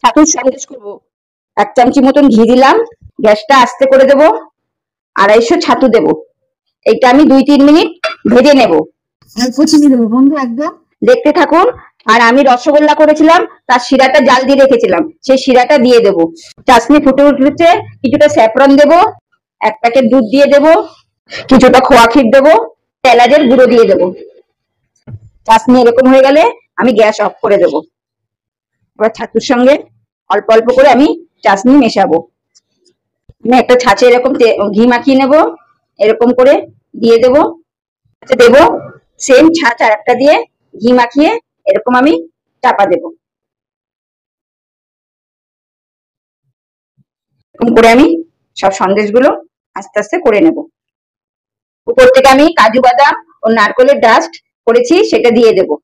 ছাতুর সন্দেশ করবো। 1 চামচি মতন ঘি দিলাম, গ্যাসটা আস্তে করে দেবো, 250 ছাতু দেবো। এটা আমি 2-3 মিনিট ভেজে নেব। অল্প চিনি দেবো বন্ধু, একদম দেখতে থাকুন। আর আমি রসগোল্লা করেছিলাম, তার শিরাটা জাল দিয়ে রেখেছিলাম, সেই শিরাটা দিয়ে দেবো। চাশনি ফুটে উঠেছে, কিছুটা স্যাফরন দেবো, 1 প্যাকেট দুধ দিয়ে দেবো, কিছুটা খোয়া ক্ষীর দেবো, এলাচের গুঁড়ো দিয়ে দেবো। চাশনি এরকম হয়ে গেলে আমি গ্যাস অফ করে দেবো। এবার ছাতুর সঙ্গে অল্প অল্প করে আমি চাশনি মেশাবো। আমি একটা ছাঁচে এরকম ঘি মাখিয়ে নেব, এরকম করে দিয়ে দেবো। দেবো সেম ছাঁচ আর একটা দিয়ে ঘি মাখিয়ে এরকম আমি চাপা দেবো। এরকম করে আমি সব সন্দেশগুলো আস্তে আস্তে করে নেব। উপর থেকে আমি কাজু বাদাম ও নারকেলের ডাস্ট করেছি, সেটা দিয়ে দেবো।